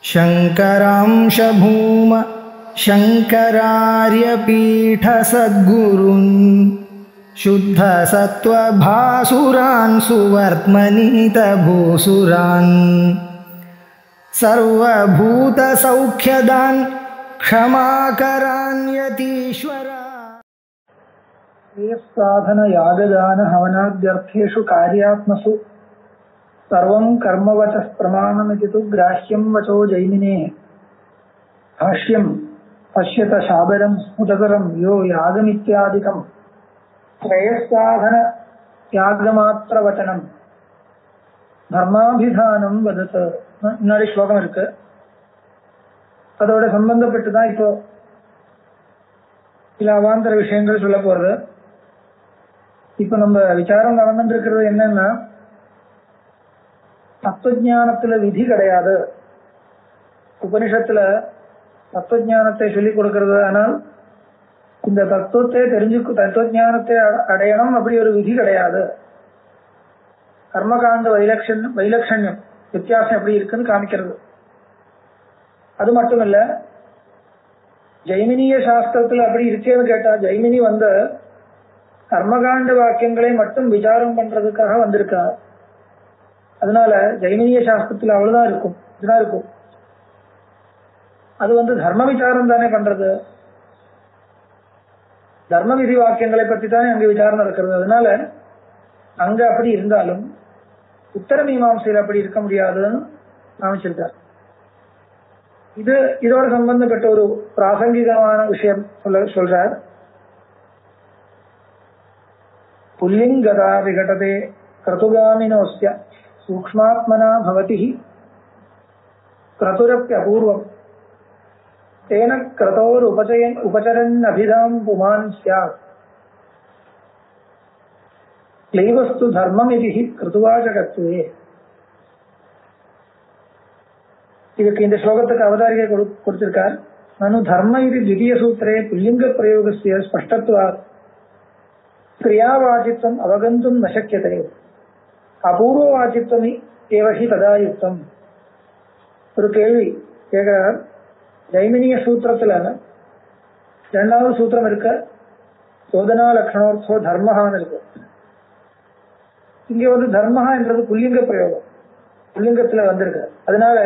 शङ्करांश भूम शङ्करार्यपीठसद्गुरून् शुद्धसत्त्वभासुरान् सुवर्त्मनीतभूसुरान् सर्वभूतसौख्यदान् क्षमाकरान् यतीश्वरा। साधन यागदान हवनाद्यर्थेषु कार्यात्मसु सर्वं कर्मवचः प्रमाणमिति तु ग्राह्यं वचो जैमिनेः। भाष्यं पश्यत शाबरं स्फुटकरं यो यागमित्यादिकं श्रेयस्साधन यागमात्रवचनं धर्माभिधानं वदत. முன்னாடி ஸ்லோகம் இருக்கு, அதோட சம்பந்தப்பட்டு தான் இப்போ சில அவாந்தர விஷயங்கள் சொல்ல போறது. இப்ப நம்ம விசாரம் நடந்துட்டு இருக்கிறது என்னன்னா, தத்துவஞானத்துல விதி கிடையாது. உபனிஷத்துல தத்துவஞானத்தை சொல்லிக் கொடுக்கிறது, ஆனால் இந்த தத்துவத்தை தத்துவஞானத்தை அடையணும் அப்படி ஒரு விதி கிடையாது. கர்மகாண்ட வைலட்சண்யம் வித்தியாசம் எப்படி இருக்குன்னு காமிக்கிறது. அது மட்டும் இல்ல, ஜெய்மினிய சாஸ்திரத்துல அப்படி இருக்கேன்னு கேட்டா, ஜெய்மினி கர்மகாண்ட வாக்கியங்களை மட்டும் விசாரம் பண்றதுக்காக வந்திருக்கா. அதனால ஜெய்மினிய சாஸ்திரத்துல அவ்வளவுதான் இருக்கும், இதுதான் இருக்கும். அது தர்ம விசாரம் தானே பண்றது, தர்ம விதி வாக்கியங்களை பத்தி தானே அங்க விசாரம் நடக்கிறது. அதனால அங்க அப்படி இருந்தாலும் உத்தர மீமாம்சையில் அப்படி இருக்க முடியாதுன்னு காமிச்சிருக்கார். இதோட சம்பந்தப்பட்ட ஒரு பிராசங்கிகமான விஷயம் சொல்றார். புல்லிங்கதா விகடதே கிரதுகாமினோஸ்ய சூக்ஷ்மாத்மனா பவதி கிரதுரப்யபூர்வம் தேன கிரதோர் உபச்சரன் அபிதாம் புமான் ஸ்யாத் கிளைவஸ்து தர்மம் இது கிருதுவாச்சகத்துவே. இதுக்கு இந்த ஸ்லோகத்துக்கு அவதாரிகை கொடுத்திருக்கார். நனு தர்ம இது த்விதீய சூத்திரே புல்லிங்க பிரயோகஸ்ய ஸ்பஷ்டத்வாத் கிரியாவாச்சித்வம் அவகந்தும் ந சக்யதே அபூர்வவாச்சித்வம் ஏவ ஹி ததா யுக்தம். ஒரு கேள்வி கேட்கிறார். ஜைமினிய சூத்திரத்துல இரண்டாவது சூத்திரம் இருக்க, சோதனா லட்சணோர்த்தோ தர்மஹான்னு இருக்கு. இங்க தர்மஹா என்றது புல்லிங்க பிரயோகம், புல்லிங்கத்துல வந்திருக்கு. அதனால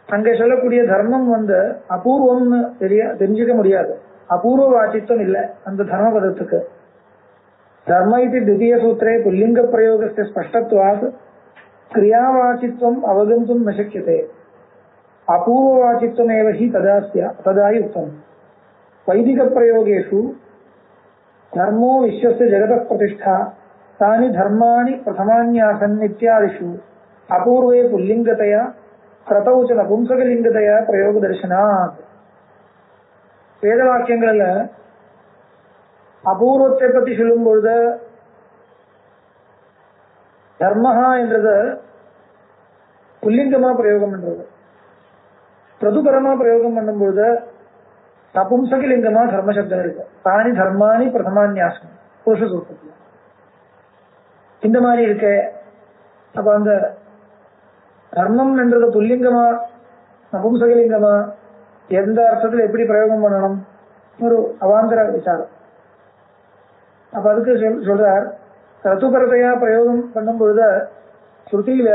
அங்க சொல்லக்கூடிய தர்மம் அபூர்வம்னு தெரிஞ்சுக்க முடியாது. அபூர்வ வாச்சித்வம் இல்லை அந்த தர்ம பதத்துக்கு. தர்ம இது த்விதீய சூத்திரே புல்லிங்க பிரயோகஸ்ய ஸ்பஷ்டத்வாத் கிரியாவாச்சித்வம் அவகந்தும் ந சக்யதே அபூர்வவாச்சித்வமேவ ஹி ததா யுக்தம். வைதிக பிரயோகேஷு தர்மோ விஸ்வஸ்ய ஜகதः பிரதிஷ்டா தானி தர்மாணி பிரதமான்யாசன் இத்யாதிஷு அபூர்வே புல்லிங்கதயா கிரதௌ ச நபும்சகலிங்கதயா பிரயோக தரிசனாத். வேத வாக்கியங்கள்ல அபூர்வத்தை பத்தி சொல்லும் பொழுது தர்மஹா என்றது புல்லிங்கமா பிரயோகம் பண்றது, பிரதுபரமா பிரயோகம் பண்ணும் பொழுது நபும்சகலிங்கமா தர்மசப்தம் இருக்கு. தானி தர்மாணி பிரதமான்யாசன் புருஷ சூத்திரத்துல இந்த மாதிரி இருக்கு. அப்ப அந்த தர்மம் என்றது புல்லிங்கமா நபும்சகலிங்கமா, எந்த அர்த்தத்துல எப்படி பிரயோகம் பண்ணணும் ஒரு அவாந்தர விசாரம். அப்ப அதுக்கு சொல்றார், ரத்துபரதையா பிரயோகம் பண்ணும் பொழுது ஸ்ருதியில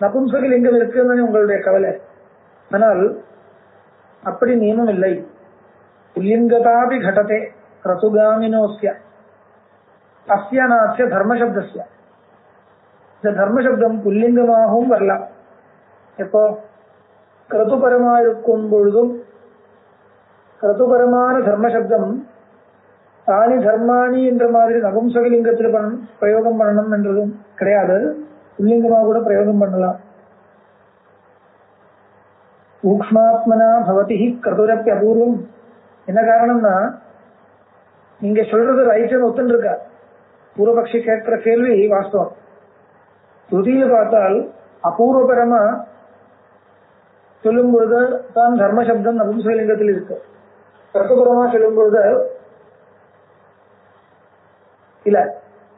நபும்சகலிங்கம் இருக்குன்னு உங்களுடைய கவலை. ஆனால் அப்படி நியமம் இல்லை. புல்லிங்கதாபி கடதே கிரதுகாமினோஸ்ய அஸ்யநாஸ்ய தர்மசப்தஸ்ய. இந்த தர்மசப்தம் புல்லிங்கமாகவும் வரலாம். எப்போ கிரதுபரமா இருக்கும் பொழுதும் கிரதுபரமான தர்மசப்தம் தானி தர்மாணி என்ற மாதிரி நபும்சகலிங்கத்தில் பிரயோகம் பண்ணணும் என்றதும் கிடையாது. புல்லிங்கமா கூட பிரயோகம் பண்ணலாம். சூக்ஷ்மாத்மனா பவதி கிரதுரப்பி அபூர்வம். என்ன காரணம்னா, நீங்க சொல்றது ரைட்னு ஒத்துன்னு இருக்கா. பூர்வபக்ஷி கேட்கிற கேள்வி வாஸ்தவம். ஸ்ருதியில பார்த்தால் அபூர்வபரமா சொல்லும் பொழுது தான் தர்மசப்தம் நபும்சகலிங்கத்தில் இருக்கு. கிரதுபரமா சொல்லும் பொழுது இல்ல,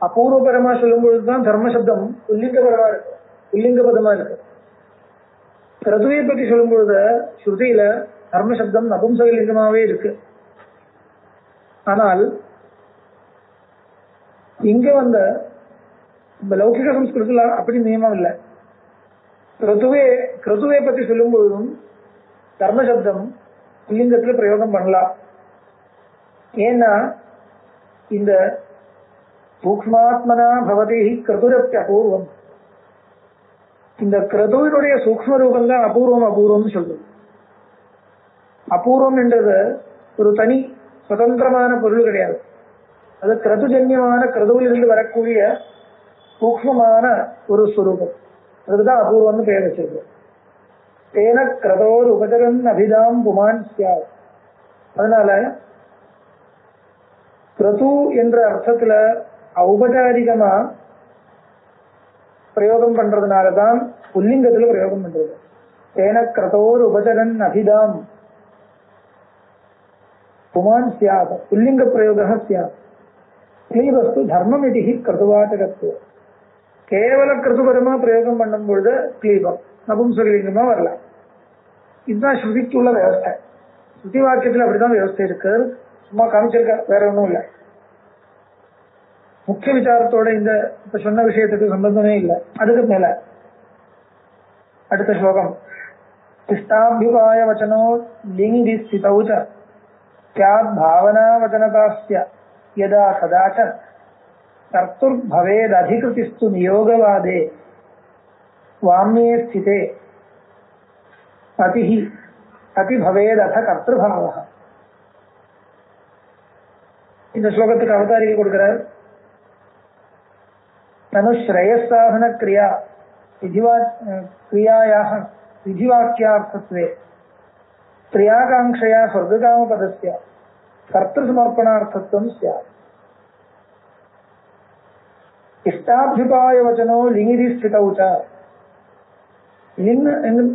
அபூர்வபரமா சொல்லும் பொழுதுதான் தர்மசப்தம் புல்லிங்கபரமா இருக்கு, புல்லிங்க பதமா இருக்கு. கிரதுவை பற்றி சொல்லும் பொழுது ஸ்ருதியில தர்ம சப்தம் நபும்சகலிங்கமாவே இருக்கு. ஆனால் இங்க வந்த லௌகிக சம்ஸ்கிருதத்துல அப்படி நியமம் இல்லை. கிரதுவை பற்றி சொல்லும் பொழுதும் தர்ம சப்தம் லிங்கத்துல பிரயோகம் பண்ணலாம். ஏன்னா இந்த சூக்ஷ்மாத்மனா பவதி கிரதுரப்தி அபூர்வம், இந்த கிரதுவினுடைய சூக்ஷ்ம ரூபம் தான் அபூர்வம் சொல்றது. அபூர்வம் என்றது ஒரு தனி சுதந்திரமான பொருள் கிடையாது. அது கிரதுஜன்யமான கிரதுவிலிருந்து வரக்கூடிய சூக்ஷ்மமான ஒரு ஸ்வரூபம். அதுக்குதான் அபூர்வம்னு பெயர் வச்சிருக்கு. தேன கிரதோர் உபதரன் அபிதாம் புமான் சியார். அதனால கிரது என்ற அர்த்தத்துல ஔபச்சாரிகமா பிரயோகம் பண்றதுனாலதான் புல்லிங்கத்துல பிரயோகம் பண்றது. தேன கிரதோர் உபதரன் அபிதாம் புமான் சியாத் புல்லிங்க பிரயோக சியாத். கிளீவஸ்து தர்மம் இது கிருதுவாச்சகத்துவ. கேவல கிருதுபரமா பிரயோகம் பண்ணும் பொழுது கிளீபம் நபும்சகலிங்கமா வரலாம். இதுதான் ஸ்ருதிக்குள்ள வியவஸ்தை. ஸ்ருதி வாக்கியத்துல அப்படிதான் வியவஸ்தை இருக்கு. சும்மா காமிச்சிருக்க, வேற ஒன்றும் இல்லை. முக்கிய விசாரத்தோட இந்த இப்ப சொன்ன விஷயத்துக்கு சம்பந்தமே இல்லை. அதுக்கு மேல அடுத்த ஸ்லோகம். இஷ்டாபியுகாய வச்சனோ லிங்கி ஸ்திதௌ ச ஸ்யாத் பாவனா வச்சனதாஸ்ய யதா சதாச்ச கர்த்துர்பவேத் அதிகிருதிஸ்து நியோகவாதே வாம்யே ஸ்திதே அதி பவேத் அத கர்த்திருபாவः. இந்த ஸ்லோகத்துக்கு அவதாரிகை கொடுக்கிறார். தனு ஸ்ரேயஸ்சாதன கிரியா கிரியாயாः விதிவாக்கியார்த்தத்வே கிரியாகாங்க்ஷயா ஸ்வர்ககாமபதஸ்ய கர்த்திருசமர்ப்பணார்த்தத்வம் ஸ்யாத். இஷ்டாபியுபாய வச்சனோ லிங்கிதி ஸ்திதௌ ச. லிங்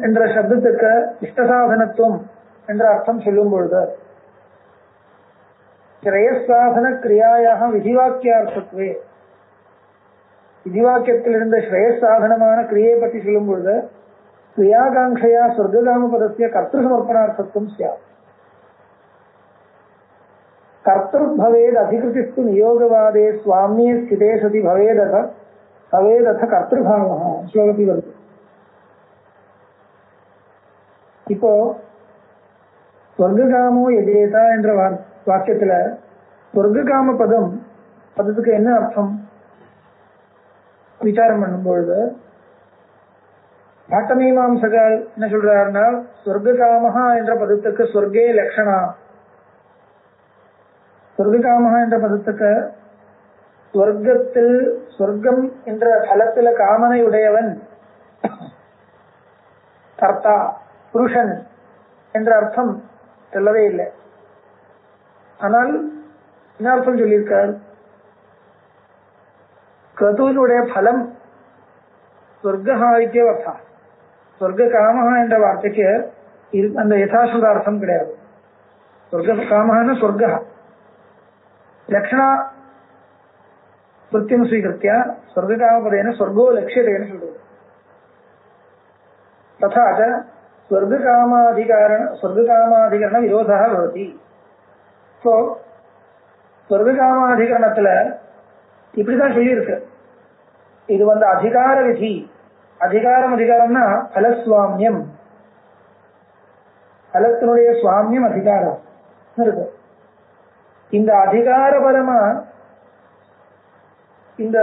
என்ற சப்தத்துக்கு இஷ்டசாதனத்துவம் என்ற அர்த்தம் சொல்லும் பொழுது ஸ்ரேயஸ்சாதன கிரியாயாக விதிவாக்கியார்த்தத்வே, விதிவாக்கியத்திலிருந்த ஸ்ரேயஸ்சாதனமான கிரியை பற்றி சொல்லும் பொழுது கிரியாகாங்க்ஷயா ஸ்வர்ககாமபதஸ்ய கர்த்திருசமர்ப்பணார்த்தத்வம் ஸ்யாத். கர்த்திருபவேத் அதிகிருதிஸ்து நியோகவாதே ஸ்வாம்யே ஸ்திதே சதி பவேதத கர்த்திருபாவः ஸ்லோகத்தில் வருது. இப்போ ஸ்வர்காமோ எதேதா என்ற வாக்கியத்துல ஸ்வர்காம பதத்துக்கு என்ன அர்த்தம் விசாரம் பண்ணும் பொழுது பாட்டமீமாம்சகர் என்ன சொல்றாருன்னா, ஸ்வர்காமஹா என்ற பதத்துக்கு ஸ்வர்கே லக்ஷணா. ஸ்வர்காமஹா என்ற பதத்துக்கு ஸ்வர்க்கத்தில் ஸ்வர்க்கம் என்ற தலத்தில காமனை உடையவன் கர்த்தா புருஷன் என்ற அர்த்தம் சொல்லவே இல்லை. ஆனால் என்ன அர்த்தம் சொல்லியிருக்கார்? கிரதுவினுடைய பலம் ஸ்வர்கஹா இத்யவர்த்தா. ஸ்வர்க காமஹா என்ற வார்த்தைக்கு அந்த யதாசுத அர்த்தம் கிடையாது. ஸ்வர்க காமஹான ஸ்வர்கஹா லக்ஷணா கிருத்தியம் ஸ்வீகிருத்திய ஸ்வர்காமபதேன ஸ்வர்கோ லட்சியதேன்னு சொல்றது. ததா ச ஸ்வர்காமாதிகரண விரோதா பவதி. ஸோ ஸ்வர்காமாதிகரணத்துல இப்படிதான் சொல்லியிருக்கு. இது அதிகார விதி. அதிகாரம்னா பலஸ்வாமியம், பலத்தினுடைய சுவாமியம் அதிகாரம் இருக்கு. இந்த அதிகாரபரமா இந்த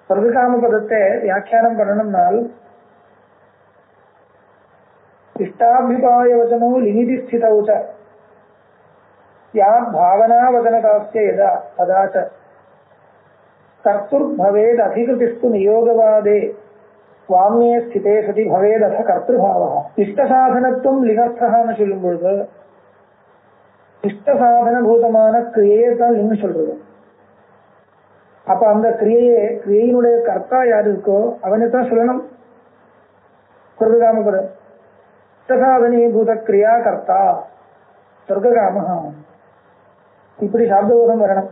ஸ்வர்காம பதத்தை வியாக்கியானம் பண்ணணும்னால் இஷ்டாபியுபாய வச்சனோ லிங்கிதி ஸ்திதௌ ச ஸ்யாத் பாவனா வச்சனதாஸ்ய யதா ததா ச கர்த்துர்பவேத் அதிகிருதிஸ்து நியோகவாதே ஸ்வாம்யே ஸ்திதே சதி பவேத் அத கர்த்திருபாவः. இஷ்டசாதனத்துவம் லிங்கர்த்தகான்னு சொல்லும் பொழுது இஷ்டசாதனபூதமான கிரியையை தான் லிங்கம் சொல்றது. அப்ப அந்த கிரியையினுடைய கர்த்தா யாரு இருக்கோ அவனை தான் சொல்லணும் ஸ்வர்காமபதம். இஷ்டசாதனீபூத கிரியா கர்த்தா ஸ்வர்காமஹா, இப்படி சாப்தபோதம் வரணும்.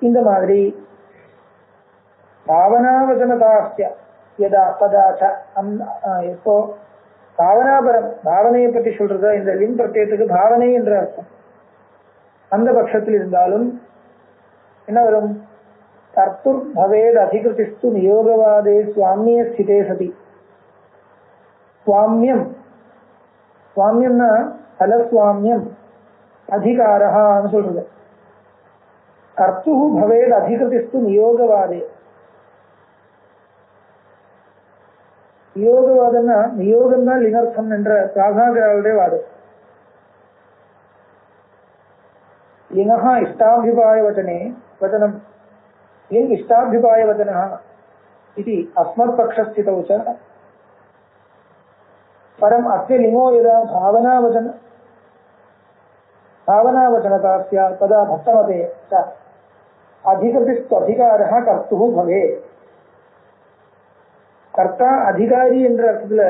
இந்த மாதிரி பாவனாவச்சனதாஸ்ய யதா பதாச்ச இப்போ பாவனாபரம் பாவனையை பற்றி சொல்றது இந்த லிங் பிரத்யத்துக்கு பாவனை என்ற அர்த்தம். அந்த பட்சத்தில் இருந்தாலும் என்ன வரும்? கர்த்துர் பவேத் அதிகிருதிஸ்து நியோகவாதே சுவாமிய ஸ்திதே சதி. சுவாமியம், சுவாமியம்னா பலசுவாமியம், அதிகாரஹான்னு சொல்றது. கர்த்து பவேத் அதிகிருதிஸ்து நியோகவாதே. நியோகவாதம்னா நியோகம் தான் லிங்கர்த்தம் என்ற பிராகாகராளுடைய வாதம். லிங்கஹ இஷ்டாபிபாய வச்சனே வச்சனம் லிங் இஷ்டாபிபாய வச்சனஹ इति अस्मत् पक्षस्थितौ च परम अस्य लिंगो यदा भावनावचनता स्यात् तदा भक्तमते च अधिकृतिस्त्वधिकारः कर्तुः भवेत्. கர்த்தா அதிகாரி என்ற அர்த்தத்துல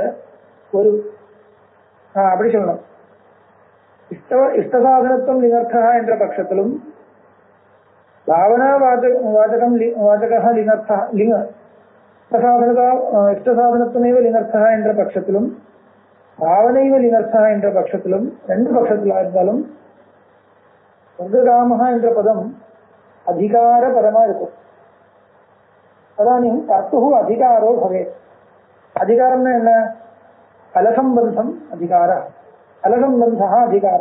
ஒரு அப்படி சொல்லணும். இஷ்டசாதனத்துவம் லிங்கர்த்தா என்ற பட்சத்திலும் பாவனா வாச்சகம் வாச்சக லிங்கர்த்தா லிங்க இஷ்டசாதனத்துவமேவ லிங்கர்த்தா என்ற பட்சத்திலும் பாவனைவ லிங்கர்த்தா என்ற பட்சத்திலும் ரெண்டு பட்சத்திலா இருந்தாலும் சொர்க்ககாமஹா என்ற பதம் அதிகார பதமா இருக்கும். ததானிம் கர்த்துஹு அதிகாரோ பவேத். அதிகாரம்னா என்ன? பலசம்பந்தம் அதிகார, பலசம்பந்தா அதிகார,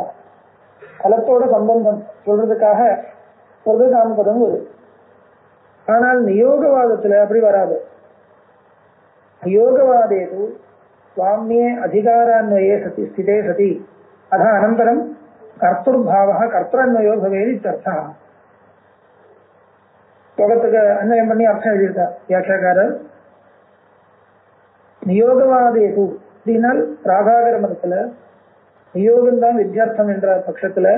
பலத்தோட சம்பந்தம் சொல்றதுக்காக சொர்க்ககாம பதம் வரும். ஆனால் நியோகவாதத்துல அப்படி வராது. நியோகவாதேது சுவாமியே அதிகாரான்வயே சதி ஸ்திதே சதி அத அனந்தரம் கர்த்துர்பாவः கர்த்தரன்வயோ பவேத் இत्यर्थः. ஸ்லோகத்துக்கு அன்வயம் பண்ணி அர்த்தம் எழுதியிருக்கா வியாக்கியாக்காரர். நியோகவாதேது அப்படின்னால் பிராகாகர மதத்துல நியோகம்தான் வித்தியார்த்தம் என்ற பட்சத்துல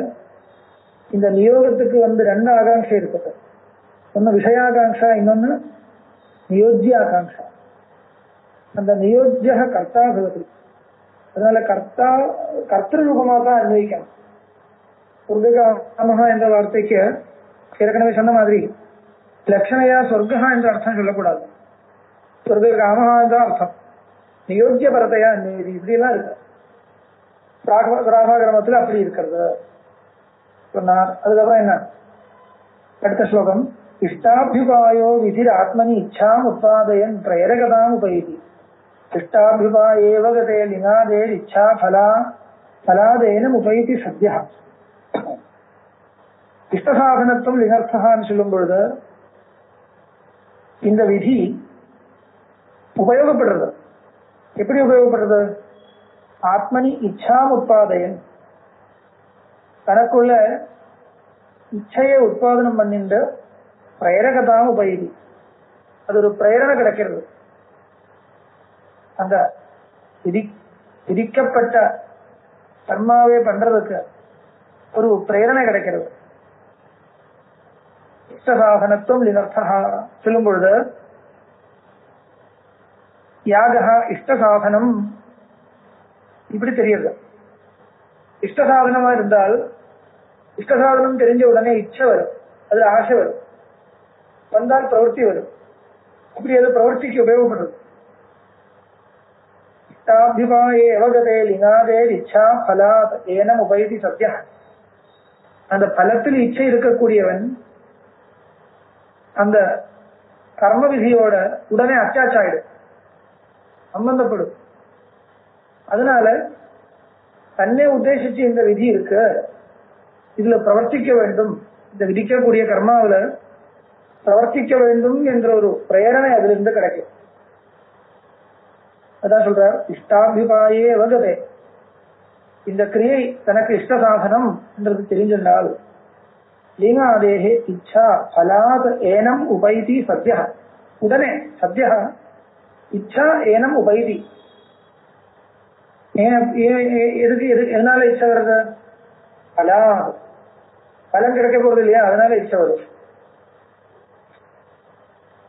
இந்த நியோகத்துக்கு ரெண்டு ஆகாங்ஷை இருக்குது. ஒன்னு விஷயாகாங்ஷா, இன்னொன்னு நியோஜ்ய ஆகாங்ஷா. அந்த நியோஜ்ய கர்த்தா பவதி. அதனால கர்த்தா கர்த்தரூபமா தான் அன்வயிக்கணும். சொர்க்ககாமஹா என்ற வார்த்தைக்கு ஏற்கனவே சொன்ன மாதிரி லட்சணையா சொர்க்கா என்ற அர்த்தம் சொல்லக்கூடாது. சொர்க்ககாமஹா என்ற அர்த்தம் நியோஜ்ய பரத்தையா அன்வயிதி. இப்படியெல்லாம் இருக்கு பிராகாகிரமத்தில், அப்படி இருக்கிறது சொன்னார். அதுக்கப்புறம் என்ன? அடுத்த ஸ்லோகம் இஷ்டாபியுபாயோ விதிர் ஆத்மனி இச்சாம் உத்பாதயன் பிரேரகதாம் உபயதி. இஷ்டாபியுபாயேவ கதே லிங்காதேர் இச்சா பலாதேனம் உபயதி சத்யா. இஷ்டசாதனத்துவம் லிங்கர்த்தகான்னு சொல்லும் பொழுது இந்த விதி உபயோகப்படுறது. எப்படி உபயோகப்படுறது? ஆத்மனி இச்சாம் உத்பாதயன், தனக்குள்ள இச்சையை உத்பாதனம் பண்ணிட்டு பிரேரகதாம் உபயதி. அது ஒரு பிரேரணை கிடைக்கிறது. அந்த விதிக்கப்பட்ட கர்மாவே பண்றதுக்கு ஒரு பிரேரணை கிடைக்கிறது. இஷ்டசாதனத்துவம் லிங்கர்த்தா சொல்லும் பொழுது யாகா இஷ்டசாதனம் இப்படி தெரியுது. இஷ்டசாதனமா இருந்தால் இஷ்டசாதனம் தெரிஞ்ச உடனே இச்சை வரும், அதுல ஆசை வரும், வந்தால் பிரவர்த்தி வரும். இப்படி அது பிரவர்த்திக்கு உபயோகப்படுறது. இஷ்டாபியுபாயே அவகதே லிங்காதேர் இச்சா பலாத் ஏனம் உபயதி சத்யா. அந்த பலத்தில் இச்சை இருக்கக்கூடியவன் அந்த கர்ம விதியோட உடனே அட்டாச் ஆயிடும், சம்பந்தப்படும். அதனால தன்னை உத்தேசிச்சு இந்த விதி இருக்கு, இதுல பிரவர்த்திக்க வேண்டும், இந்த விதிக்கக்கூடிய கர்மாவில பிரவர்த்திக்க வேண்டும் என்ற ஒரு பிரேரணை அதுல இருந்து கிடைக்கும். அதான் சொல்றார் இஷ்டாபியுபாயே அவகதே. இந்த கிரியை தனக்கு இஷ்ட சாதனம் என்றது தெரிஞ்சிருந்தால் லிங்காதேஹே இச்சா பலாத் ஏனம் உபைதி சத்யா. உடனே சத்யா இச்சா ஏனம் உபைதி. எதுக்கு எதனால இச்சை வருது? பலாத், பலன் கிடைக்க போறது இல்லையா, அதனால இச்சை வரும்.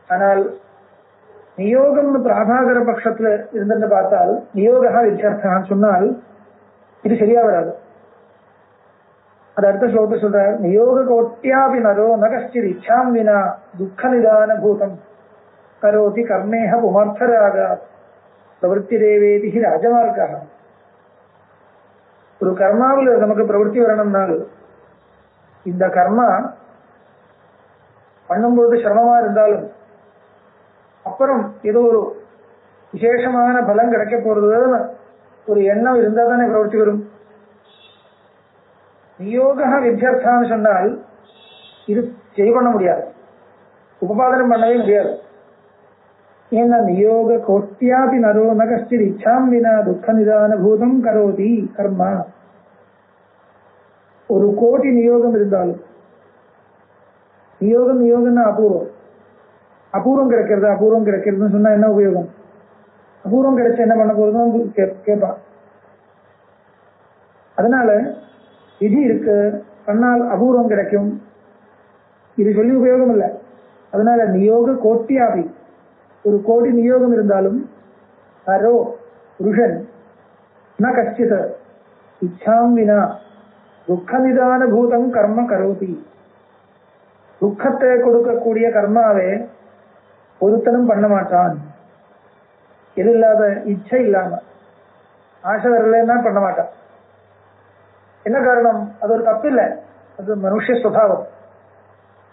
ஆனால் நியோகம் பிராபாகர பட்சத்துல இருந்துட்டு பார்த்தால் நியோகா வித்தியார்த்தம் சொன்னால் இது சரியா வராது. அது அடுத்த ஸ்லோகத்தை சொல்றார். நியோக கோட்டியாபி நரோ ந கஷ்டித் இச்சாம் வினா துக்க நிதான பூதம் கரோதி கர்மேஹ புமர்த்தராகா பிரவருத்திரேவேதி ராஜமார்க்கா. ஒரு கர்மாவில் நமக்கு பிரவருத்தி வரணும்னால் இந்த கர்மா பண்ணும்போது சிரமமா இருந்தாலும் அப்புறம் ஏதோ ஒரு விசேஷமான பலம் கிடைக்க போறது ஒரு எண்ணம் இருந்தால் தானே பிரவருத்தி வரும். நியோக வித்தியார்த்தான்னு சொன்னால் இது செய்ய முடியாது, உபபாதனம் பண்ணவே முடியாது. ஏன்னா நியோக கோட்டியாபி நரோ ந கஷ்டித் இச்சாம் வினா துக்க நிதான பூதம் கரோதி கர்மா. ஒரு கோடி நியோகம் இருந்தாலும் நியோகம்னா அபூர்வம். அபூர்வம் கிடைக்கிறதுன்னு சொன்னா என்ன உபயோகம்? அபூர்வம் கிடைச்சா என்ன பண்ண போறதுன்னு கேட்பான். அதனால விதி இருக்கு, பண்ணால் அபூர்வம் கிடைக்கும், இது சொல்லி உபயோகம் இல்லை. அதனால நியோக கோட்டியாபி, ஒரு கோடி நியோகம் இருந்தாலும் அரோ புருஷன் ந கஷ்டித் இச்சாம் வினா துக்க நிதான பூதம் கர்ம கரோதி. துக்கத்தை கொடுக்கக்கூடிய கர்மாவே ஒருத்தனும் பண்ண மாட்டான். எது இல்லாத இச்சை இல்லாம, ஆசை வரலன்னா பண்ண மாட்டான். என்ன காரணம்? அது ஒரு தப்பு இல்லை, அது மனுஷ சுபாவம்.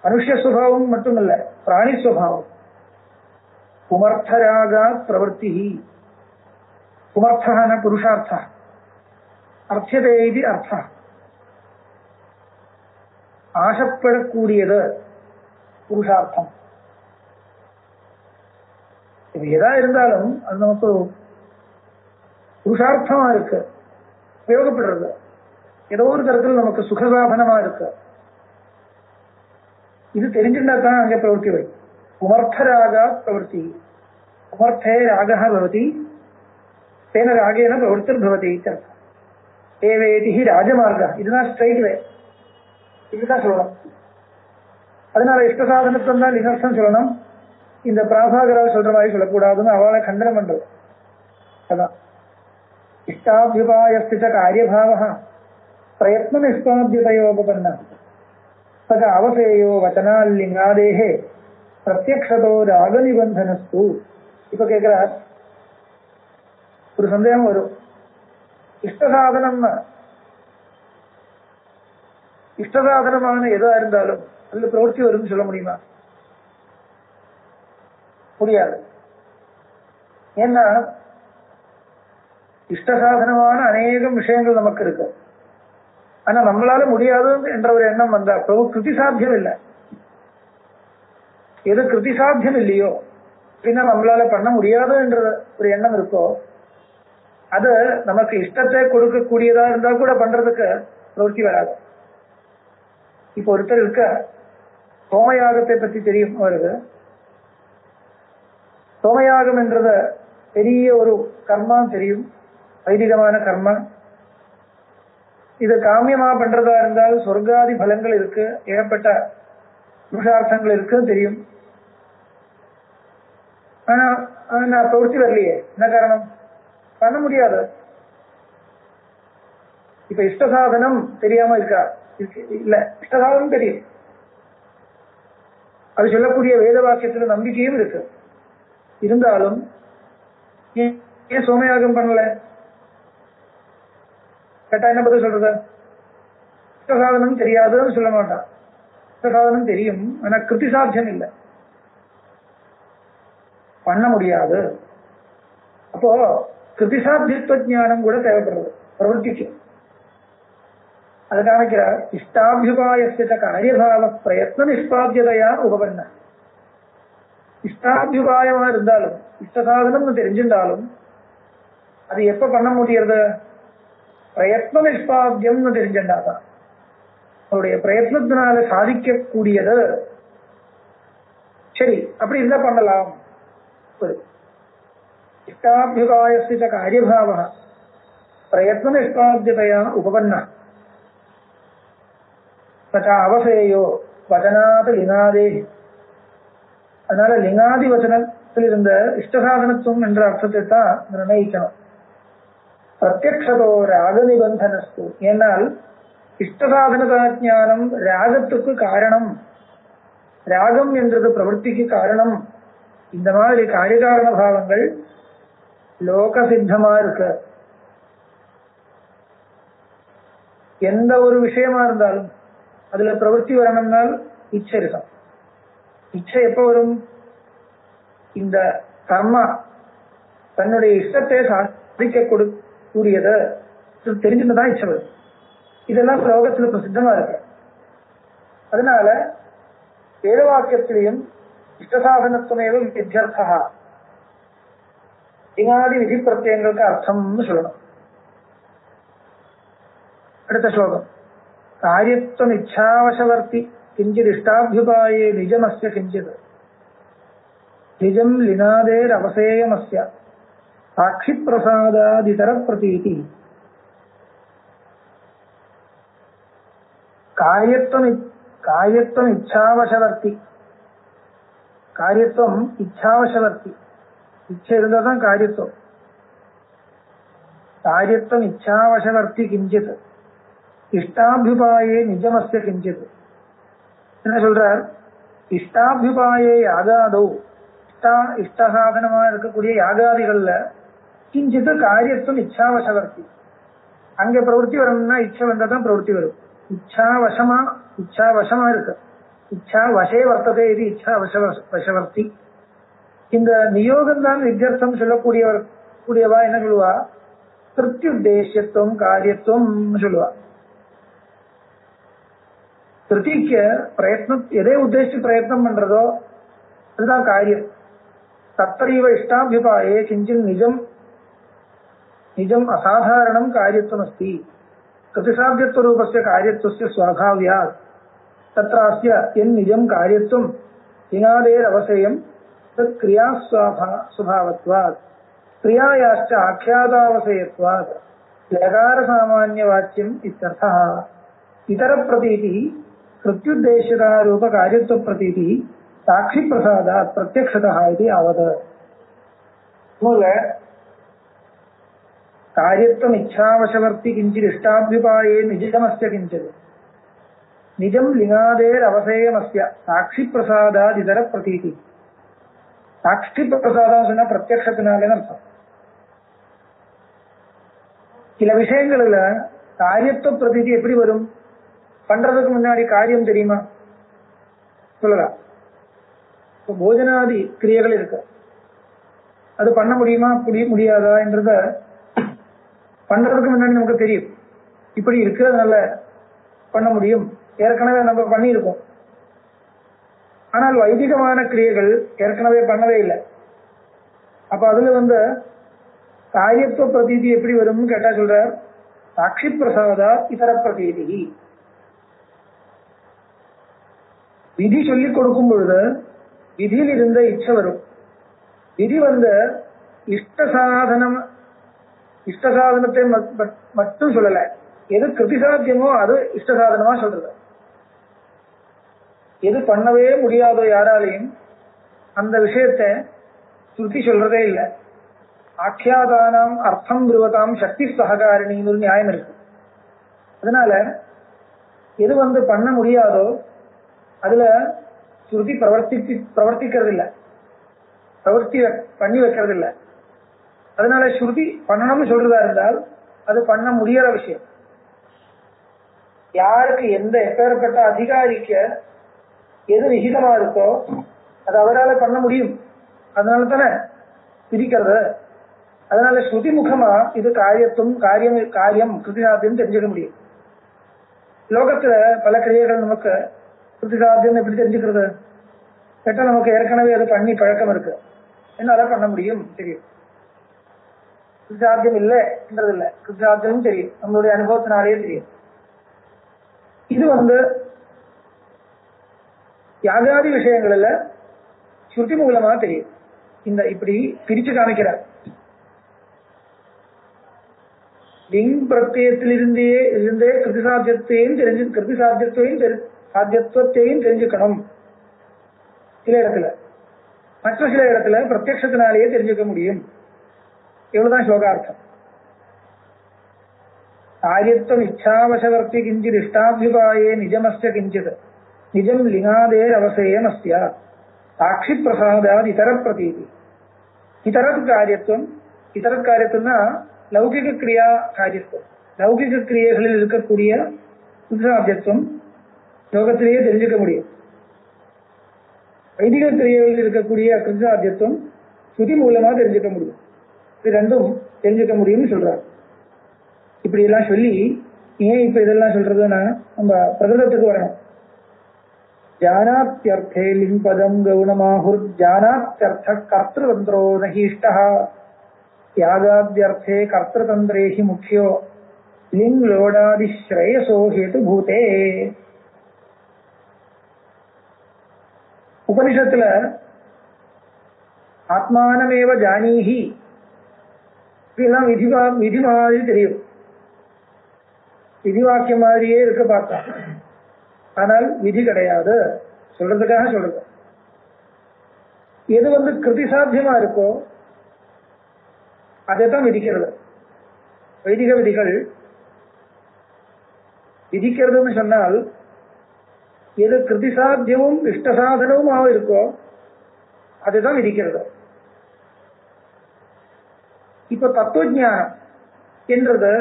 மனுஷ சுபாவம் மட்டும் இல்ல, பிராணி சுபாவம். புமர்த்தராகா பிரவருத்தி. புமர்த்தன புருஷார்த்த அர்த்ததே இது அர்த்த. ஆசைப்படக்கூடியது புருஷார்த்தம். இது எதா இருந்தாலும் அது நமக்கு புருஷார்த்தமா இருக்கு, உபயோகப்படுறது, ஏதோ ஒரு தரத்தில் நமக்கு சுகசாதனமா இருக்கு. இது தெரிஞ்சுட்டா தான் அங்கே பிரவருத்தி வை. உமர்த்தராகா பிரவருத்தி. உமர்த்தே ராகா பவதி தேன ராகேன பிரவருத்திர் பவதி. ஏவேதி ராஜமார்கா. இதுதான் ஸ்ட்ரைட் வே, இதுதான் சொல்லணும். அதனால இஷ்ட சாதனத்தை தான் லிங்கர்த்தம் சொல்லணும். இந்த பிராசாகரால் சொல்ற மாதிரி சொல்லக்கூடாதுன்னு அவளை கண்டனம் பண்றது. அதான் இஷ்டாபியுபாயஸ்திச்ச காரியபாவ பிரயத்ன நிஷ்பாத்தியதையோபபன்ன சக அவசேயோ வச்சனாலிங்காதேஹே பிரத்யக்ஷதோ ராக நிபந்தனஸ்து. இப்ப கேட்கிறார், ஒரு சந்தேகம் வரும். இஷ்டசாதனமான எதா இருந்தாலும் அதுல பிரவருத்தி வரும்னு சொல்ல முடியுமா? முடியாது. ஏன்னா இஷ்டசாதனமான அநேகம் விஷயங்கள் நமக்கு இருக்கு. ஆனா நம்மளால முடியாது என்ற ஒரு எண்ணம் வந்தா கிருதி சாத்தியம் இல்லை. எது கிருதி சாத்தியம் இல்லையோ, பின்ன நம்மளால பண்ண முடியாது என்ற ஒரு எண்ணம் இருக்கோ, அது நமக்கு இஷ்டத்தை கொடுக்கக்கூடியதா இருந்தா கூட பண்றதுக்கு பிரவருத்தி வராது. இப்போ ஒருத்தர் இருக்க, சோமயாகத்தை பற்றி தெரியும் அவருக்கு. சோமயாகம் என்றத பெரிய ஒரு கர்மா தெரியும், வைதிகமான கர்மா. இது காமியமா பண்றதா இருந்தால் சொர்க்காதி பலங்கள் இருக்கு, ஏகப்பட்ட புருஷார்த்தங்கள் இருக்கு தெரியும். ஆனா நான் பிரவருத்தி வரலையே, என்ன காரணம்? பண்ண முடியாது. இப்ப இஷ்டசாதனம் தெரியாம இருக்கா? இல்ல, இஷ்டசாதனம் தெரியும். அது சொல்லக்கூடிய வேத வாக்கியத்துல நம்பிக்கையும் இருக்கு. இருந்தாலும் ஏன் சோமயாகம் பண்ணல? கேட்டா என்ன பதில் சொல்றது? இஷ்டசாதனம் தெரியாதுன்னு சொல்ல மாட்டான். இஷ்டசாதனம் தெரியும், ஆனா கிருதி சாத்தியம் இல்லை, பண்ண முடியாது. அப்போ கிருதிசாத்தியத்துவ ஞானம் கூட தேவைப்படுறது பிரவருத்திக்கு. அது காமிக்கிறார். இஷ்டாபியுபாயஸ்ய காரியபாவ பிரயத்ன நிஷ்பாத்தியதையா உபபன்ன. இஷ்டாபியுபாயமா இருந்தாலும், இஷ்டசாதனம் தெரிஞ்சிருந்தாலும் அது எப்ப பண்ண முடியறது? பிரயத்ன நிஷ்பாத்தியம்னு தெரிஞ்சிருந்தாதான். அவருடைய பிரயத்னத்தினால சாதிக்கக்கூடியது. சரி, அப்படி இருந்தா பண்ணலாம். இஷ்டாபியுபாயஸ்ய காரியபாவ பிரயத்ன நிஷ்பாத்தியதையா உபபன்ன அவசேயோ வச்சனாத லிங்காதே. அதனால லிங்காதி வச்சனத்தில் இருந்த இஷ்டசாதனத்துவம் என்ற அர்த்தத்தை தான் நிர்ணயிக்கணும். பிரத்யக்ஷதோ ராக நிபந்தனஸ்து. ஏனால் இஷ்டசாதனதா ஞானம் ராகத்துக்கு காரணம். ராகம் என்றது பிரவருத்திக்கு காரணம் இந்த மாதிரி காரியகாரண பாவங்கள் லோக சித்தமா இருக்கு. எந்த ஒரு விஷயமா இருந்தாலும் அதுல பிரவൃத்தி வரணும்னால் இச்சை இருக்கும். இச்சை எப்ப வரும்? இந்த கர்மா தன்னுடைய இஷ்டத்தை சாதிக்க கூடியதை தெரிஞ்சுட்டுதான் இச்சை வரும். இதெல்லாம் லோகத்துல பிரசித்தமா இருக்கு. அதனால வேத வாக்கியத்திலையும் இஷ்டசாதனத்துவமேவ வித்யர்த்தா, இனாதி விதி பிரத்யங்களுக்கு அர்த்தம்னு சொல்லணும். அடுத்த ஸ்லோகம். காரியத்துவம் இச்சாவசவர்த்தி கிஞ்சித் இஷ்டாபியுபாயே நிஜமஸ்ய கிஞ்சித் நிஜம் லினாதேர் அவசேயமஸ்ய சாட்சி பிரசாதாதிதர பிரதீதி. காரியத்துவம் இச்சாவசவர்த்தி. காரியத்துவம் இச்சாவசவர்த்தி. இச்சை இருந்தால் தான் காரியத்துவம். காரியத்துவம் இச்சாவசவர்த்தி கிஞ்சித் இஷ்டாபியுபாயே நிஜமஸ்ய கிஞ்சித். என்ன சொல்றார்? இஷ்டாபியுபாயே யாகாதோ, இஷ்டசாதனமா இருக்கக்கூடிய யாகாதிகள்ல கிஞ்சித் காரியத்துவம் இச்சாவசவர்த்தி. அங்க பிரவൃத்தி வரணும்னா இச்சை வந்தா தான் பிரவൃத்தி வரும். இச்சாவசமா இருக்கு. இச்சா வசே வர்த்ததே, இது இச்சா வசவர்த்தி. இந்த நியோகம் தான் வித்யர்த்தம் கூடியவா என்ன சொல்லுவா? திருப்தியுத்தேசியத்துவம் காரியத்துவம் சொல்லுவா. திருப்திக்கு பிரயத்னம், எதை உத்தேசித்து பிரயத்னம் பண்றதோ அதுதான் காரியம். தத்தரீவ இஷ்டாபியுபாயே கிஞ்சின் நிஜம் அசாதாரணம் காரியத்துவம் அஸ்தி. பிரதிசாத்தியத்துவ ரூபஸ்ய காரியத்துவஸ்ய ஸ்வாகாவ்யாத் தத்ராஸ்ய என் நிஜம் காரியத்துவம் இனாதேர் அவசேயம் தத் கிரியா சுபாவத்வாத் கிரியாயாச்ச ஆख्यातावसेयत्वात् லகார சாமான்ய வாச்சியம் இத்தர்த்தः. இதர பிரதீதி கிருத்யுத்தேசியதா ரூப காரியத்துவ பிரதீதி சாட்சி பிரசாதாத் பிரத்யக்ஷதः இது ஆவது. காரியத்துவம் இச்சாவசவர்த்தி கிஞ்சித் இஷ்டாபியுபாயே நிஜமஸ்ய கிஞ்சித் நிஜம் லிங்காதேர் அவசேயமஸ்ய சாட்சி பிரசாதாத் இதர பிரதீதி. சாட்சி பிரசாதம் சொன்னா பிரத்யக்ஷத்தினாலேன்னு அர்த்தம். சில விஷயங்கள்ல காரியத்துவ பிரதீதி எப்படி வரும்? பண்றதுக்கு முன்னாடி காரியம் தெரியுமா? சொல்லலாம். இப்போ போஜனாதி கிரியைகள் இருக்கு, அது பண்ண முடியுமா முடியாதா என்றத பண்றதுக்கு முன்னாடி நமக்கு தெரியும். இப்படி இருக்கு, அதனால பண்ண முடியும், ஏற்கனவே நம்ம பண்ணியிருக்கோம். ஆனால் வைதிகமான கிரியைகள் ஏற்கனவே பண்ணவே இல்லை. அப்ப அதுல காரியத்துவ பிரதீதி எப்படி வரும்னு கேட்டா சொல்றார், சாட்சி பிரசாதா இதர பிரதீதி. விதி சொல்லி கொடுக்கும் பொழுது விதியில் இருந்த இச்சை வரும். விதி இஷ்டசாதனத்தை மட்டும் சொல்லல, எது கிருதிசாத்தியமோ அது இஷ்டசாதனமா சொல்றது. எது பண்ணவே முடியாதோ யாராலையும் அந்த விஷயத்தை ஸ்ருதி சொல்றதே இல்லை. ஆக்கியாதானாம் அர்த்தம் பிருவதாம் சக்தி சககாரிணின்னு ஒரு நியாயம் இருக்கு. அதனால எது பண்ண முடியாதோ அதுல ஸ்ருதி பிரவர்த்திக்கிறது இல்லை, பிரவர்த்தி பண்ணி வைக்கிறது இல்லை. அதனால ஸ்ருதி பண்ணணும்னு சொல்றதா இருந்தால் அது பண்ண முடியாத விஷயம். யாருக்கு எப்பேற்பட்ட அதிகாரிக்கு எது விகிதமா இருக்கோ அது அவரால் பண்ண முடியும். அதனால தானே பிரிக்கிறது. அதனால ஸ்ருதி முகமா இது காரியம் கிருதிசாத்தியம் தெரிஞ்சுக்க முடியும். லோகத்துல பல கிரியைகள் நமக்கு கிருதிசாத்தியம் எப்படி தெரிஞ்சுக்கிறது கேட்டா, நமக்கு ஏற்கனவே அது பண்ணி பழக்கம் இருக்கு, என்னால பண்ண முடியும் தெரியும். கிருதிசாத்தியம் இல்லை என்றது இல்லை, கிருதிசாத்தியம் தெரியும், நம்மளுடைய அனுபவத்தினாலேயே தெரியும். இது யாகாதி விஷயங்கள்ல ஸ்ருதி மூலமா தெரியும். இப்படி பிரிச்சு காமிக்கிறார். லிங் பிரத்யத்திலிருந்தே சாத்தியத்துவத்தையும் தெரிஞ்சுக்கணும் சில இடத்துல, மற்ற சில இடத்துல பிரத்யக்ஷத்தினாலேயே தெரிஞ்சுக்க முடியும். இவ்வளவுதான் ஸ்லோகார்த்தம். காரியத்துவம் இச்சாவசவர்த்தி கிஞ்சித் இஷ்டாபியுபாயே நிஜமஸ்ய கிஞ்சித் நிஜம் லிங்காதேர் அவசேயம் அஸ்ய சாட்சி பிரசாதாத் இதர பிரதீதி. இதரத் காரியத்துவம்னா லௌகிக கிரியா காரியத்துவம். லௌகிக கிரியைகளில் இருக்கக்கூடிய கிருதிசாத்தியத்துவம் லோகத்திலேயே தெரிஞ்சுக்க முடியும். வைதிக கிரியைகளில் இருக்கக்கூடிய கிருதிசாத்தியத்துவம் ஸ்ருதி மூலமா தெரிஞ்சுக்க முடியும். இது ரெண்டும் தெரிஞ்சுக்க முடியும்னு சொல்றாரு. இப்படி எல்லாம் சொல்லி ஏன் இப்ப இதெல்லாம் சொல்றதுன்னா நம்ம பிரகிருதத்துக்கு வரணும். ஜானாத்யர்த்தே லிம்பதம் கவுனமாஹுர் ஜானாத்யர்த்த கர்த்திருதந்திரோ நஹீஷ்டா தியாகாத்யர்த்தே கர்த்திருதந்திரேஹி முக்கியோ லிங் லோடாதி ஸ்ரேயசோ ஹேது பூதே. உபனிஷத்துல ஆத்மானமேவ ஜானீஹி இதெல்லாம் விதி மாதிரி தெரியும், விதி வாக்கியம் மாதிரியே இருக்க பார்த்தா, ஆனால் விதி கிடையாது. சொல்றதுக்காக சொல்றது. எது கிருதி சாத்தியமா இருக்கோ அதைத்தான் விதிக்கிறது. வைதிக விதிகள் விதிக்கிறதுன்னு சொன்னால் எது கிருதி சாத்தியமும் இஷ்டசாதனமுமாக இருக்கோ அதுதான் விதிக்கிறது. இப்ப தத்துவஞானம் என்றது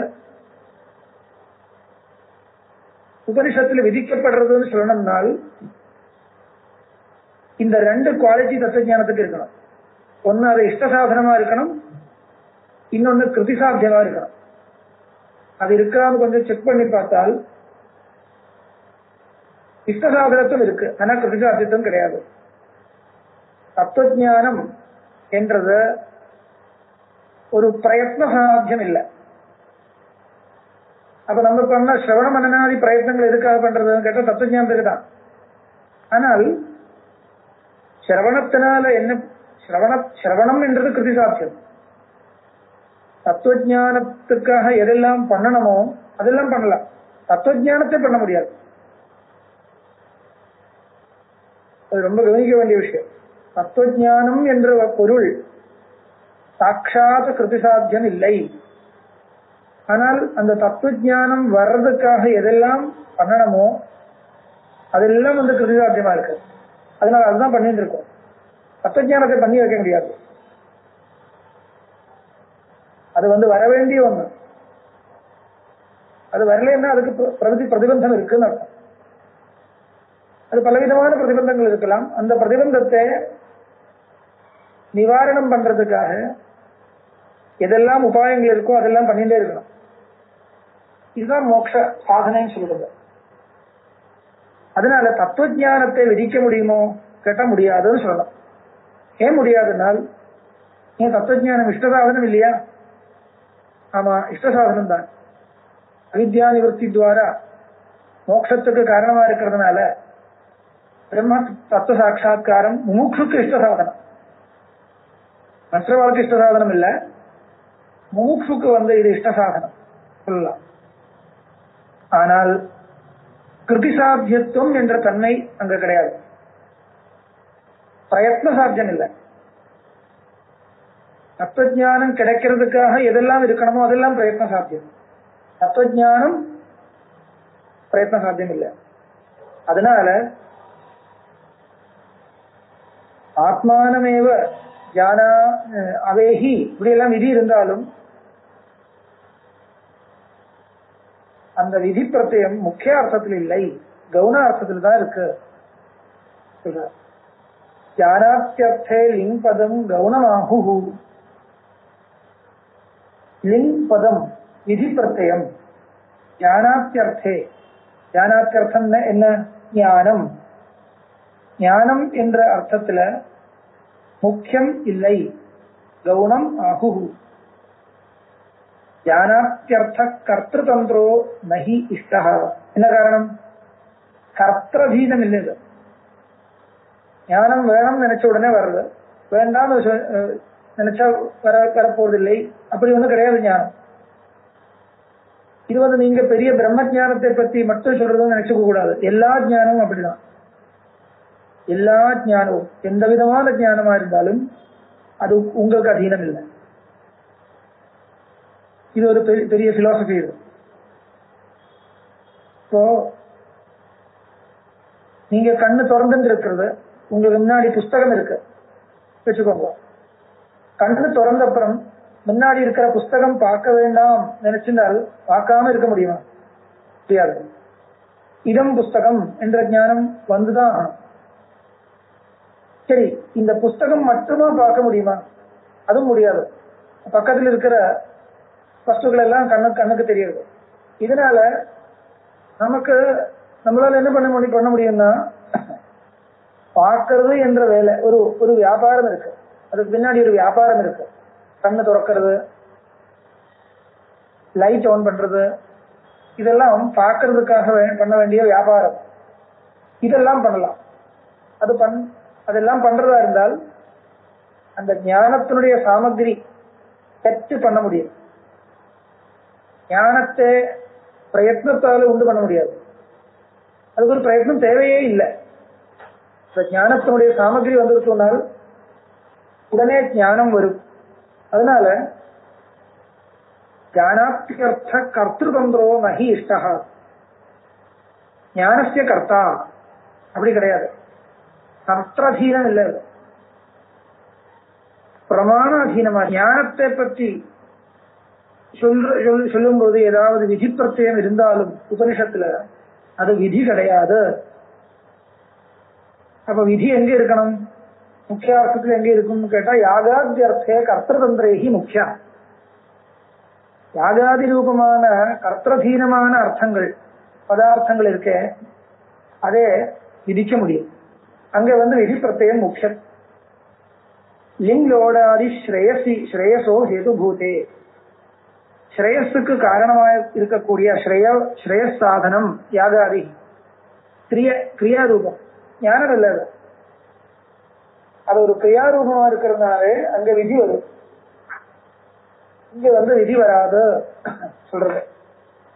உபனிஷத்துல விதிக்கப்படுறதுன்னு சொல்லணும்னால் இந்த ரெண்டு குவாலிட்டி தத்துவஞானத்துக்கு இருக்கணும். ஒன்னு அது இஷ்டசாதனமா இருக்கணும், இன்னொன்னு கிருதி சாத்தியமா இருக்கணும். அது இருக்கான்னு கொஞ்சம் செக் பண்ணி பார்த்தால் இஷ்டசாதனத்தும் இருக்கு, ஆனா கிருதி சாத்தியத்துவம் கிடையாது. தத்துவஞானம் என்றது ஒரு பிரயத்ன சாத்தியம் இல்லை. அப்ப நம்ம பண்ண சிரவண மனநாதி பிரயத்னங்கள் எதுக்காக பண்றதுன்னு கேட்ட தத்துவஞானத்துக்கு தான். ஆனால் சிரவணத்தினால என்ன, சிரவணம் என்றது கிருதி சாத்தியம். தத்துவஞானத்துக்காக எதெல்லாம் பண்ணணுமோ அதெல்லாம் பண்ணலாம், தத்துவஞானத்தை பண்ண முடியாது. அது ரொம்ப கவனிக்க வேண்டிய விஷயம். தத்துவஞானம் என்ற பொருள் சாட்சாத் கிருதி சாத்தியம் இல்லை. ஆனால் அந்த தத்துவஞானம் வர்றதுக்காக எதெல்லாம் பண்ணணுமோ அதெல்லாம் கிருதி சாத்தியமா இருக்கு. அதனால அதுதான் பண்ணிட்டு இருக்கோம். தத்துவஞானத்தை பண்ணி வைக்க முடியாது. அது வர வேண்டிய ஒண்ணு. அது வரலன்னா அதுக்கு பிரதிபந்தம் இருக்குன்னு அர்த்தம். அது பலவிதமான பிரதிபந்தங்கள் இருக்கலாம். அந்த பிரதிபந்தத்தை நிவாரணம் பண்றதுக்காக எதெல்லாம் உபாயங்கள் இருக்கோ அதெல்லாம் பண்ணிட்டே இருக்கணும். இதுதான் மோட்ச சாதனைன்னு சொல்றது. அதனால தத்துவஞானத்தை விதிக்க முடியுமோ கேட்ட முடியாதுன்னு சொல்லலாம். ஏன் முடியாதுனால், ஏன் தத்துவஞானம் இஷ்டசாதனம் இல்லையா? ஆமா, இஷ்டசாதனம் தான். அவித்யா நிவர்த்தி துவாரா மோட்சத்துக்கு காரணமா இருக்கிறதுனால பிரம்ம தத்துவ சாட்சா்காரம் முமுட்சுக்கு இஷ்டசாதனம். மற்றவர்களுக்கு இஷ்டசாதனம் இல்லை, முமுட்சுக்கு இது இஷ்டசாதனம் சொல்லலாம். ஆனால் கிருதி சாத்தியத்துவம் என்ற தன்மை அங்க கிடையாது. பிரயத்ன சாத்தியம் இல்லை. தத்துவஞானம் கிடைக்கிறதுக்காக எதெல்லாம் இருக்கணுமோ அதெல்லாம் பிரயத்ன சாத்தியம். தத்துவஞானம் பிரயத்ன சாத்தியம் இல்லை. அதனால ஆத்மானமேவ ஜானா அவேஹி இப்படி எல்லாம் விதி இருந்தாலும் அந்த விதி பிரத்யம் முக்கிய அர்த்தத்தில் இல்லை, கவுன அர்த்தத்தில் தான் இருக்கு. ஜானாத்யர்த்தே லிங் பதம் கவுனமாஹு. லிங் பதம் விதி பிரத்யம். ஞானாத்யர்த்தே, ஞானாத்யர்த்தம் என்ன? ஞானம். ஞானம் என்ற அர்த்தத்துல முக்கியம் இல்லை, கவுனம் ஆஹு. ஞானாத்யர்த்த கர்த்திருதந்திரோ நஹி இஷ்டா. என்ன காரணம்? கர்த்தரதீனம் இல்லை. ஞானம் வேணும் நினைச்ச உடனே வர்றது, வேண்டாம் நினைச்சா வரப்போவதில்லை, அப்படி ஒன்றும் கிடையாது ஞானம். இது நீங்க பெரிய பிரம்ம ஞானத்தை பத்தி மட்டும் சொல்றதுன்னு நினைச்சுக்க கூடாது. எல்லா ஞானமும் அப்படிதான். எல்லா ஞானமும் எந்த விதமான ஞானமா இருந்தாலும் அது உங்களுக்கு அதீனம் இல்லை. இது ஒரு பெரிய பிலாசபி. இது இப்போ நீங்க கண்ணு திறந்துட்டு இருக்கிறது, உங்களுக்கு முன்னாடி புஸ்தகம் இருக்கு வச்சுக்கோங்க. கண்ணு திறந்த அப்புறம் முன்னாடி இருக்கிற புஸ்தகம் பார்க்க வேண்டாம் நினைச்சிருந்தால் பார்க்காம இருக்க முடியுமா? முடியாது. இதம் புஸ்தகம் என்ற ஞானம் வந்துதான் ஆகணும். சரி, இந்த புஸ்தகம் மட்டுமா பார்க்க முடியுமா? அதுவும் முடியாது. பக்கத்தில் இருக்கிற வஸ்துக்கள் எல்லாம் கண்ணுக்கு தெரியுது. இதனால நமக்கு நம்மளால என்ன பண்ண முடியும்னா, பார்க்கறது என்ற வேலை ஒரு வியாபாரம் இருக்கு. அதுக்கு பின்னாடி ஒரு வியாபாரம் இருக்கு. கண்ணு திறக்கிறது, லைட் ஆன் பண்றது, இதெல்லாம் பார்க்கறதுக்காக பண்ண வேண்டிய வியாபாரம். இதெல்லாம் பண்ணலாம். அதெல்லாம் பண்றதா இருந்தால் அந்த ஞானத்தினுடைய சாமகிரி பெற்று பண்ண முடியும். ஞானத்தை பிரயத்னத்தால உண்டு பண்ண முடியாது. அதுக்கு ஒரு பிரயத்னம் தேவையே இல்லை. ஞானத்தினுடைய சாமகிரி வந்துருச்சுனால் உடனே ஞானம் வரும். அதனால ஞானாத்யர்த்த கர்த்திருதந்திரோ நஹி இஷ்டா. ஞானஸ்ய கர்த்தா அப்படி கிடையாது. கர்த்தரதீனம் இல்லை, பிரமாணாதீனமா. ஞானத்தை பற்றி சொல்லும்போது ஏதாவது விதி பிரத்யம் இருந்தாலும் உபனிஷத்துல அது விதி கிடையாது. அப்ப விதி எங்க இருக்கணும்? முக்கியார்த்தத்துல எங்க இருக்கும்னு கேட்டா யாகாத்யர்த்தே கர்த்ததந்திரேகி முக்கியா. யாகாதி ரூபமான கர்த்ததீனமான அர்த்தங்கள் பதார்த்தங்கள் இருக்கே அதே விதிக்க முடியும். அங்க விதி பிரத்யம் முக்கியம். லிங்கோடாதி ஸ்ரேயசோ ஹேதுபூதே. ஸ்ரேயஸுக்கு காரணமாக இருக்கக்கூடிய ஸ்ரேயஸ் சாதனம் யாகாதி கிரியாரூபம். ஞானம் இல்லை, அது ஒரு கிரியாரூபமா இருக்கிறதுனாலே அங்க விதி வரும். இங்க விதி வராது சொல்றது.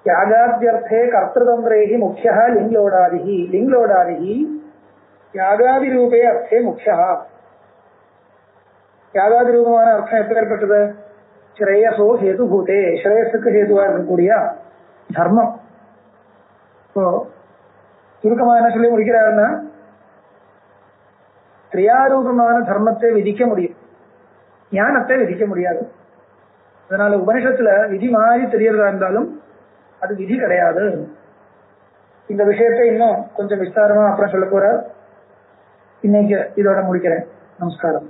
யாகாத்யர்த்தே கர்த்ததந்திரேகி முக்கியா லிங்கோடாதிகி. லிங்கோடாதிகி யாகாதி ரூபே அர்த்தே முக்கியா. யாகாதி ரூபமான அர்த்தம் எப்பேற்பட்டது? ஸ்ரேயசோ ஹேதுபூதே. ஸ்ரேயஸுக்கு ஹேதுவா இருக்கக்கூடிய தர்மம். இப்போ சுருக்கமா என்ன சொல்லி முடிக்கிறாருன்னா, கிரியாரூபமான தர்மத்தை விதிக்க முடியும், ஞானத்தை விதிக்க முடியாது. அதனால உபனிஷத்துல விதி மாதிரி தெரியறதா இருந்தாலும் அது விதி கிடையாது. இந்த விஷயத்தை இன்னும் கொஞ்சம் விஸ்தாரமா அப்புறம் சொல்ல போறார். இன்னைக்கு இதோட முடிக்கிறேன். நமஸ்காரம்.